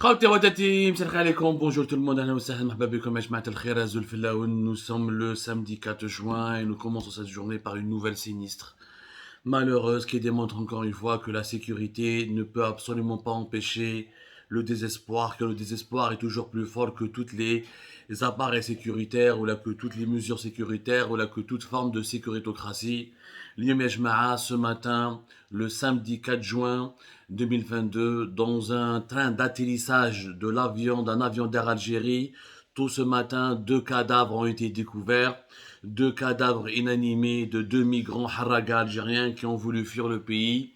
خوتي وداتي مساء الخير عليكم بونجور tout le monde اهلا وسهلا مرحبا بكم يا جماعه الخير azul في اللون. Nous sommes le samedi 4 juin et nous commençons cette journée par une nouvelle sinistre malheureuse qui démontre encore une fois que la sécurité ne peut absolument pas empêcher le désespoir, que le désespoir est toujours plus fort que toutes les appareils sécuritaires ou là que toutes les mesures sécuritaires ou là que toute forme de sécuritocratie. اليوم يا جماعة, ce matin, le samedi 4 juin 2022, dans un train d'atterrissage d'un avion d'Air Algérie, tout ce matin, 2 cadavres ont été découverts, 2 cadavres inanimés de 2 migrants haraga algériens qui ont voulu fuir le pays.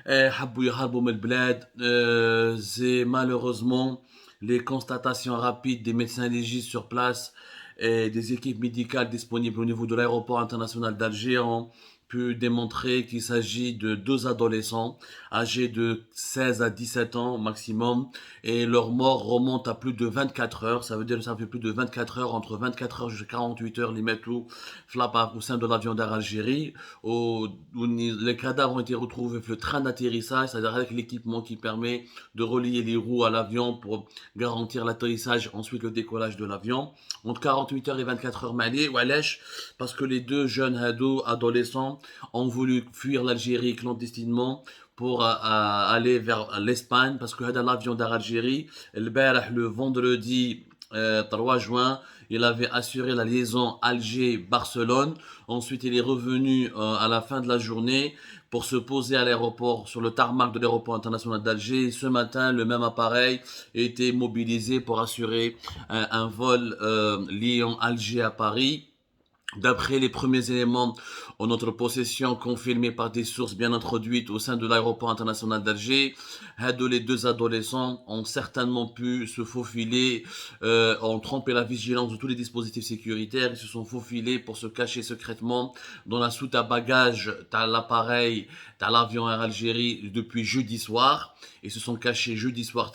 حبوا يهربوا من البلاد. C'est malheureusement les constatations rapides des médecins légistes sur place et des équipes médicales disponibles au niveau de l'aéroport international d'Alger ont pu démontrer qu'il s'agit de 2 adolescents âgés de 16 à 17 ans maximum et leur mort remonte à plus de 24 heures. Ça veut dire que ça fait plus de 24 heures, entre 24 heures jusqu'à 48 heures, les mettent au sein de l'avion d'Air Algérie où les cadavres ont été retrouvés sur le train d'atterrissage, c'est-à-dire avec l'équipement qui permet de relier les roues à l'avion pour garantir l'atterrissage, ensuite le décollage de l'avion. Entre 48 heures et 24 heures malais, parce que les 2 jeunes adolescents ont voulu fuir l'Algérie clandestinement pour aller vers l'Espagne, parce que l'avion d'Air Algérie, le vendredi 3 juin, il avait assuré la liaison Alger-Barcelone. Ensuite, il est revenu à la fin de la journée pour se poser à l'aéroport, sur le tarmac de l'aéroport international d'Alger. Ce matin, le même appareil était mobilisé pour assurer un vol Lyon-Alger à Paris. D'après les premiers éléments en notre possession, confirmés par des sources bien introduites au sein de l'aéroport international d'Alger, les 2 adolescents ont certainement pu se faufiler, ont trompé la vigilance de tous les dispositifs sécuritaires. Ils se sont faufilés pour se cacher secrètement dans la soute à bagages de l'appareil, de l'avion Air Algérie depuis jeudi soir. Ils se sont cachés jeudi soir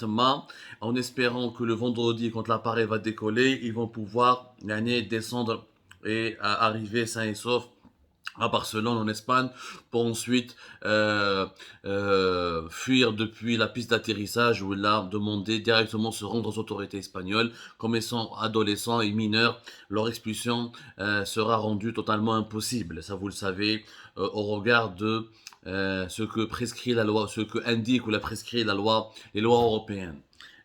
en espérant que le vendredi, quand l'appareil va décoller, ils vont pouvoir descendre et arriver sain et sauf à Barcelone en Espagne pour ensuite fuir depuis la piste d'atterrissage où il a demandé directement se rendre aux autorités espagnoles. Comme ils sont adolescents et mineurs, leur expulsion sera rendue totalement impossible. Ça vous le savez, au regard de ce que prescrit la loi, ce que indique ou la prescrit la loi, les lois européennes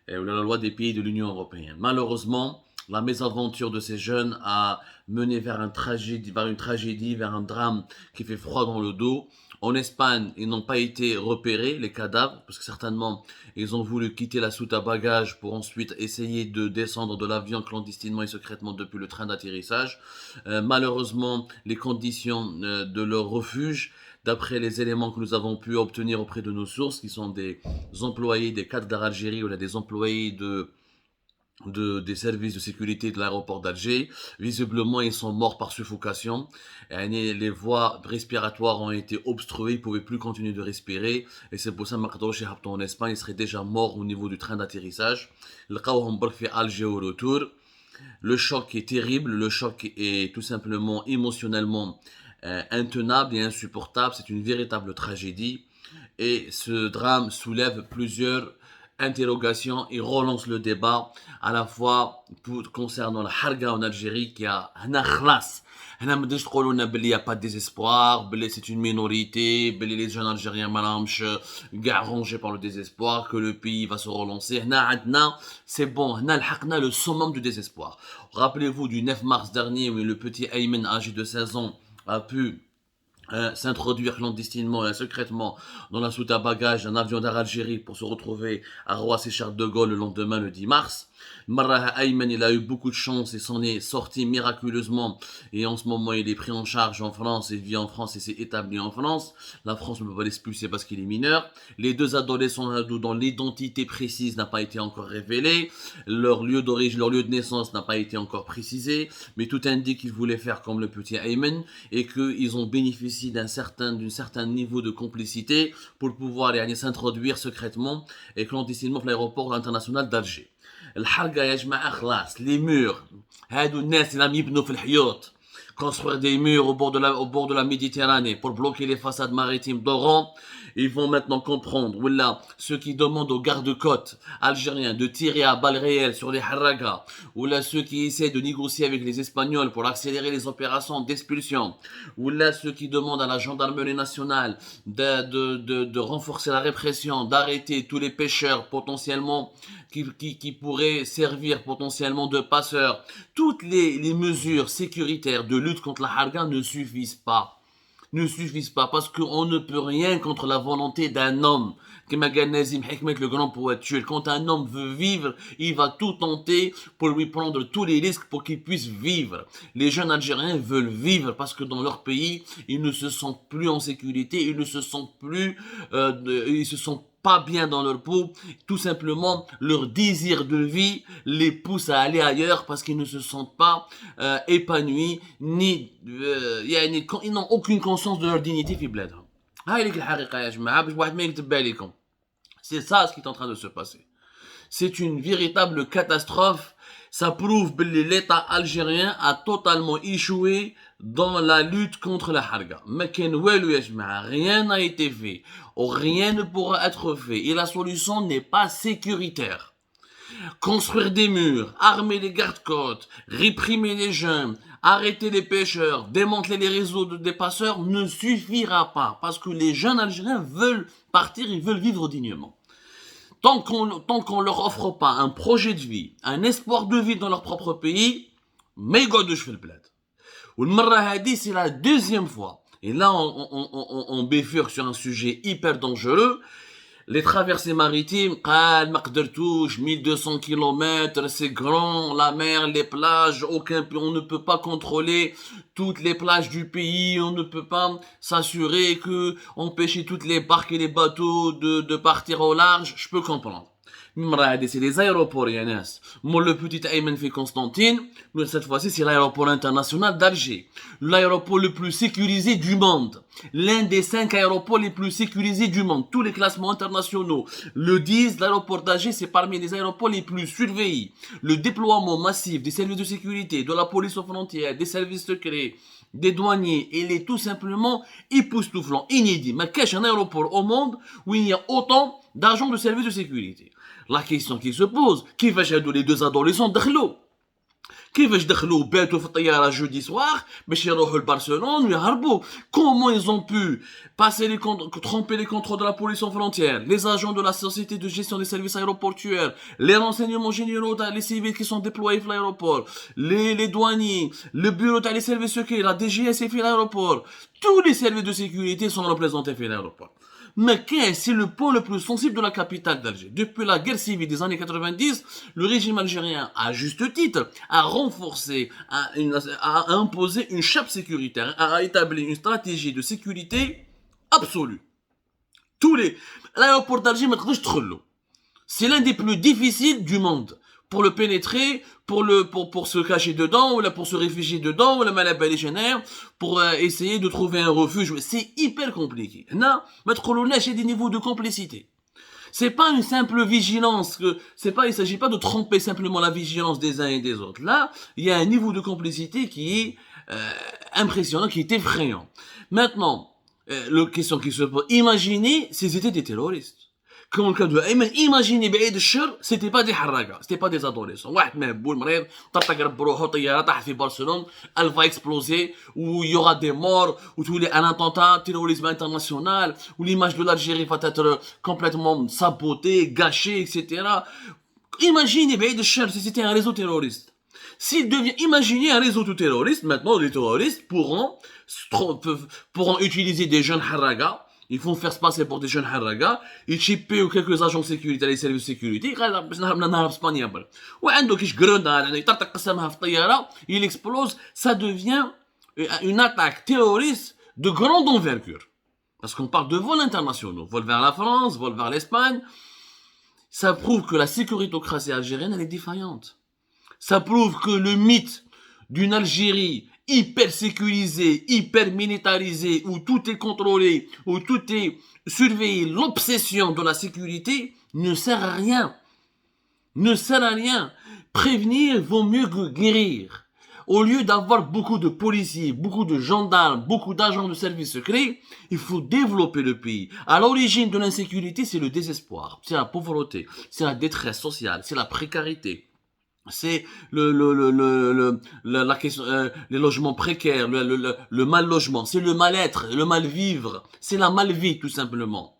ou la loi des pays de l'Union européenne. Malheureusement, la mésaventure de ces jeunes a mené vers une tragédie, vers un drame qui fait froid dans le dos. En Espagne, ils n'ont pas été repérés, les cadavres, parce que certainement, ils ont voulu quitter la soute à bagages pour ensuite essayer de descendre de l'avion clandestinement et secrètement depuis le train d'atterrissage. Malheureusement, les conditions de leur refuge, d'après les éléments que nous avons pu obtenir auprès de nos sources, qui sont des employés des cadres d'Air Algérie ou des employés des services de sécurité de l'aéroport d'Alger. Visiblement, ils sont morts par suffocation. Les voies respiratoires ont été obstruées, ils ne pouvaient plus continuer de respirer. Et c'est pour ça que en Espagne, ils seraient déjà morts au niveau du train d'atterrissage. Alger au retour. Le choc est terrible, le choc est tout simplement émotionnellement intenable et insupportable. C'est une véritable tragédie. Et ce drame soulève plusieurs interrogation et relance le débat à la fois concernant la harga en Algérie qui a هنا خلاص هنا ما تقدرش تقولوا لنا بلي y a pas de désespoir, بلي c'est une minorité, بلي les jeunes algériens ما راهمش كاع rongés par le désespoir, que le pays va se relancer. هنا عندنا c'est bon, هنا لحقنا le summum du désespoir. Rappelez-vous du 9 mars dernier où le petit Aymen âgé de 16 ans a pu s'introduire clandestinement et secrètement dans la soute à bagages d'un avion d'Air Algérie pour se retrouver à Roissy-Charles de Gaulle le lendemain, le 10 mars. Marraha Ayman, il a eu beaucoup de chance et s'en est sorti miraculeusement. Et en ce moment, il est pris en charge en France, il vit en France et s'est établi en France. La France ne peut pas l'expulser parce qu'il est mineur. Les 2 adolescents dont l'identité précise n'a pas été encore révélée. Leur lieu d'origine, leur lieu de naissance n'a pas été encore précisé. Mais tout indique qu'ils voulaient faire comme le petit Ayman et qu'ils ont bénéficié d'un certain niveau de complicité pour pouvoir s'introduire secrètement et clandestinement à l'aéroport international d'Alger. الحرقه يا جماعه خلاص لي مور هادو الناس اللي راهم يبنوا في الحيوط construire des murs au bord de la Méditerranée pour bloquer les façades maritimes d'Oran. Ils vont maintenant comprendre, voilà, ceux qui demandent aux gardes-côtes algériens de tirer à balles réelles sur les Harraga, ou là ceux qui essaient de négocier avec les Espagnols pour accélérer les opérations d'expulsion, ou là ceux qui demandent à la gendarmerie nationale de renforcer la répression, d'arrêter tous les pêcheurs potentiellement qui pourraient servir potentiellement de passeurs. Toutes les mesures sécuritaires de lutte contre la Harga ne suffisent pas. Parce qu'on ne peut rien contre la volonté d'un homme. Comme Nazim Hikmet, le grand poète turc, quand un homme veut vivre, il va tout tenter pour lui prendre tous les risques pour qu'il puisse vivre. Les jeunes Algériens veulent vivre parce que dans leur pays, ils ne se sentent plus en sécurité, ils ne se sentent plus, ils se sentent pas bien dans leur peau, tout simplement leur désir de vie les pousse à aller ailleurs parce qu'ils ne se sentent pas épanouis ni ils n'ont aucune conscience de leur dignité في بلادهم. هاي لك الحقيقة يا جماعة باش واحد ما يكتب بالكم. C'est ça ce qui est en train de se passer. C'est une véritable catastrophe. Ça prouve que l'État algérien a totalement échoué dans la lutte contre la harga. Mais rien n'a été fait, ou rien ne pourra être fait, et la solution n'est pas sécuritaire. Construire des murs, armer les gardes-côtes, réprimer les jeunes, arrêter les pêcheurs, démanteler les réseaux des passeurs ne suffira pas, parce que les jeunes Algériens veulent partir, ils veulent vivre dignement. Tant qu'on leur offre pas un projet de vie, un espoir de vie dans leur propre pays, ما يقعدوش في البلاد. والمرة هذه c'est la deuxième fois. Et là, on bifurque sur un sujet hyper dangereux. Les traversées maritimes, قال ما قدرتوش 1200 km, c'est grand, la mer, les plages, on ne peut pas contrôler toutes les plages du pays, on ne peut pas s'assurer que empêcher toutes les barques et les bateaux de partir au large, je peux comprendre. C'est les aéroports, Yanas. Moi, le petit Ayman fait Constantine, mais cette fois-ci, c'est l'aéroport international d'Alger. L'aéroport le plus sécurisé du monde. L'un des 5 aéroports les plus sécurisés du monde. Tous les classements internationaux le disent. L'aéroport d'Alger, c'est parmi les aéroports les plus surveillés. Le déploiement massif des services de sécurité, de la police aux frontières, des services secrets, des douaniers, il est tout simplement époustouflant, inédit. Mais qu'est-ce un aéroport au monde où il y a autant d'agents de services de sécurité? La question qui se pose, كيفاش هادو les deux adolescents دخلوا؟ كيفاش دخلوا باتوا في الطيارة jeudi soir باش يروحوا لبرشلونة ويهربوا؟ Comment ils ont pu tromper les contrôles de la police aux frontières, les agents de la société de gestion des services aéroportuaires, les renseignements généraux, les civils qui sont déployés à l'aéroport, les douaniers, le bureau des services secrets, la DGS et l'aéroport, tous les services de sécurité sont représentés à l'aéroport. Mais c'est le point le plus sensible de la capitale d'Alger. Depuis la guerre civile des années 90, le régime algérien, à juste titre, a renforcé, a imposé une chape sécuritaire, a établi une stratégie de sécurité absolue. L'aéroport d'Alger, c'est l'un des plus difficiles du monde. Pour le pénétrer, pour se cacher dedans, ou là pour se réfugier dedans, ou là pour essayer de trouver un refuge. C'est hyper compliqué. Là, il y a des niveaux de complicité. C'est pas une simple vigilance, il s'agit pas de tromper simplement la vigilance des uns et des autres. Là, il y a un niveau de complicité qui est impressionnant, qui est effrayant. Maintenant, la question qui se pose, imaginez s'ils étaient des terroristes. Comme le cas de Ayman, imaginez بعيد الشر, c'était pas des harragas, c'était pas des adolescents. واحد مهبول مريض طرطق بروحه طياره طاح في برشلونه, elle va exploser, où il y aura des morts, où tous les un attentat, terrorisme international, où l'image de l'Algérie va être complètement sabotée, gâchée, etc. Imaginez بعيد الشر si c'était un réseau terroriste. Imaginez un réseau de terroristes, maintenant les terroristes pourront utiliser des jeunes harragas. Ils font faire se passer pour des jeunes harragas, ils chipent ou quelques agents de sécurité, les services de sécurité, il explose, ça devient une attaque terroriste de grande envergure. Parce qu'on parle de vols internationaux, vol vers la France, vol vers l'Espagne. Ça prouve que la sécuritocratie algérienne, elle est défaillante. Ça prouve que le mythe d'une Algérie hyper sécurisé, hyper militarisé, où tout est contrôlé, où tout est surveillé, l'obsession de la sécurité ne sert à rien. Ne sert à rien. Prévenir vaut mieux que guérir. Au lieu d'avoir beaucoup de policiers, beaucoup de gendarmes, beaucoup d'agents de services secrets, il faut développer le pays. À l'origine de l'insécurité, c'est le désespoir, c'est la pauvreté, c'est la détresse sociale, c'est la précarité. C'est la question, les logements précaires, le mal logement, c'est le mal-être, le mal vivre, c'est la mal-vie tout simplement.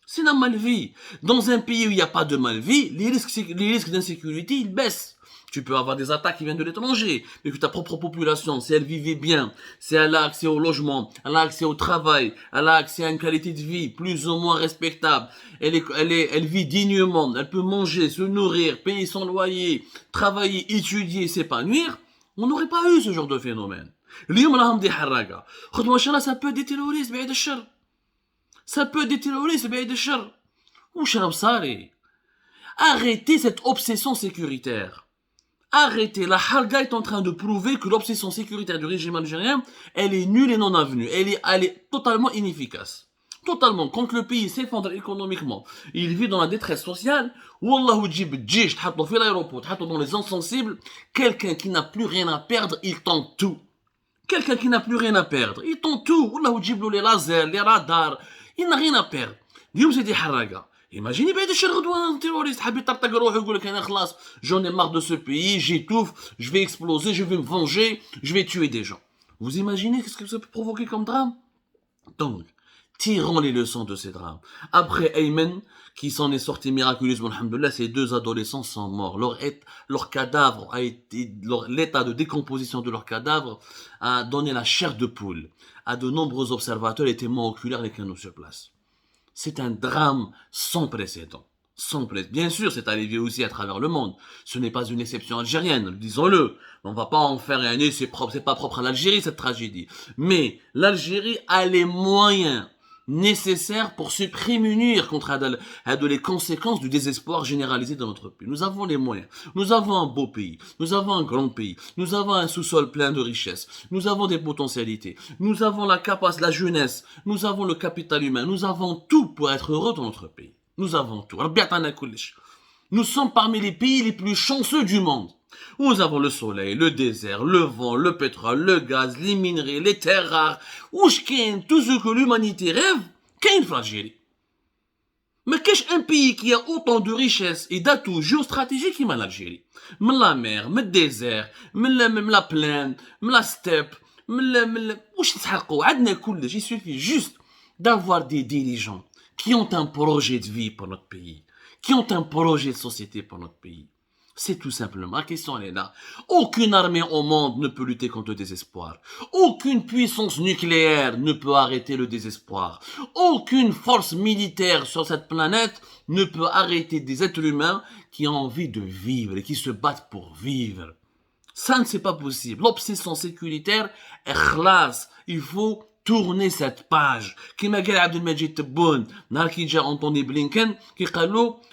C'est la mal-vie. Dans un pays où il n'y a pas de mal-vie, les risques d'insécurité, ils baissent. Tu peux avoir des attaques qui viennent de l'étranger, mais que ta propre population, si elle vivait bien, si elle a accès au logement, elle a accès au travail, elle a accès à une qualité de vie plus ou moins respectable, elle vit dignement, elle peut manger, se nourrir, payer son loyer, travailler, étudier, s'épanouir, on n'aurait pas eu ce genre de phénomène. اليوم راهم دي حراقة. خذ ما شاء الله ça peut être des terroristes بعيد الشر. Ça peut être des terroristes بعيد الشر. وش راهو صاري؟ Arrêtez cette obsession sécuritaire. Arrêtez, la Harga est en train de prouver que l'obsession sécuritaire du régime algérien, elle est nulle et non avenue. Elle est totalement inefficace. Totalement. Quand le pays s'effondre économiquement, il vit dans la détresse sociale, Wallahu djib djish, t'hato fi l'aéroport, t'hato dans les zones sensibles, quelqu'un qui n'a plus rien à perdre, il tente tout. Quelqu'un qui n'a plus rien à perdre, il tente tout. Wallahu djib les lasers, les radars, il n'a rien à perdre. Dioum c'est des Harga. Imaginez بعد الشر غدوة un terroriste حاب يطرطق روحه يقول لك انا خلاص j'en ai marre de ce pays, j'étouffe, je vais exploser, je vais me venger, je vais tuer des gens. Vous imaginez ce que ça peut provoquer comme drame? Donc, tirons les leçons de ces drames. Après Ayman, qui s'en est sorti miraculeusement, alhamdoulilah, ces deux adolescents sont morts. Leur cadavre a été, l'état de décomposition de leur cadavre a donné la chair de poule à de nombreux observateurs et témoins oculaires les canaux sur place. C'est un drame sans précédent. Sans précédent. Bien sûr, c'est arrivé aussi à travers le monde. Ce n'est pas une exception algérienne, disons-le. On va pas en faire un c'est pas propre à l'Algérie, cette tragédie. Mais l'Algérie a les moyens nécessaires pour se prémunir contre les conséquences du désespoir généralisé dans notre pays. Nous avons les moyens. Nous avons un beau pays. Nous avons un grand pays. Nous avons un sous-sol plein de richesses. Nous avons des potentialités. Nous avons la capacité, la jeunesse. Nous avons le capital humain. Nous avons tout pour être heureux dans notre pays. Nous avons tout. Nous sommes parmi les pays les plus chanceux du monde. Nous avons le soleil, le désert, le vent, le pétrole, le gaz, les minerais, les terres rares. Tout ce que l'humanité rêve, qu'est-ce qu'il l'Algérie? Mais qu'est-ce un pays qui a autant de richesses et d'atouts géostratégiques comme l'Algérie? La mer, le désert, la plaine, la steppe, il suffit juste d'avoir des dirigeants qui ont un projet de vie pour notre pays, qui ont un projet de société pour notre pays. C'est tout simplement, la question elle est là. Aucune armée au monde ne peut lutter contre le désespoir. Aucune puissance nucléaire ne peut arrêter le désespoir. Aucune force militaire sur cette planète ne peut arrêter des êtres humains qui ont envie de vivre et qui se battent pour vivre. Ça ne c'est pas possible. L'obsession sécuritaire est classe. Il faut tourner cette page. Comme dit Abdelmajid Tebboune, qui a entendu Blinken,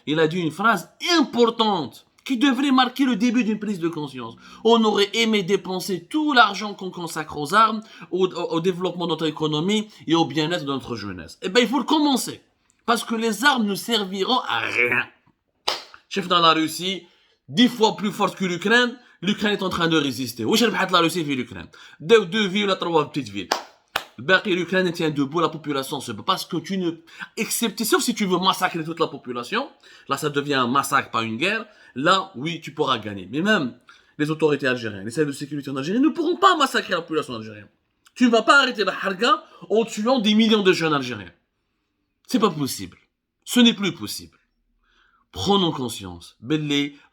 il a dit une phrase importante qui devrait marquer le début d'une prise de conscience. On aurait aimé dépenser tout l'argent qu'on consacre aux armes, au développement de notre économie et au bien-être de notre jeunesse. Eh bien, il faut le commencer. Parce que les armes ne serviront à rien. Chef dans la Russie, 10 fois plus forte que l'Ukraine est en train de résister. Où est-ce que la Russie fait l'Ukraine? Deux villes ou 3 petites villes. L'Ukraine tient debout, la population se bat. Parce que tu ne... Excepté, sauf si tu veux massacrer toute la population, là ça devient un massacre, pas une guerre, là, oui, tu pourras gagner. Mais même les autorités algériennes, les services de sécurité en Algérie ne pourront pas massacrer la population algérienne. Tu ne vas pas arrêter la harga en tuant des millions de jeunes algériens. C'est pas possible. Ce n'est plus possible. Prenons conscience.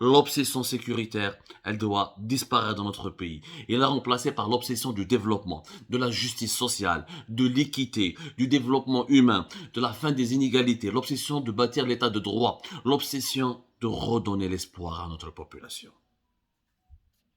L'obsession sécuritaire, elle doit disparaître dans notre pays. Et la remplacer par l'obsession du développement, de la justice sociale, de l'équité, du développement humain, de la fin des inégalités, l'obsession de bâtir l'état de droit, l'obsession de redonner l'espoir à notre population.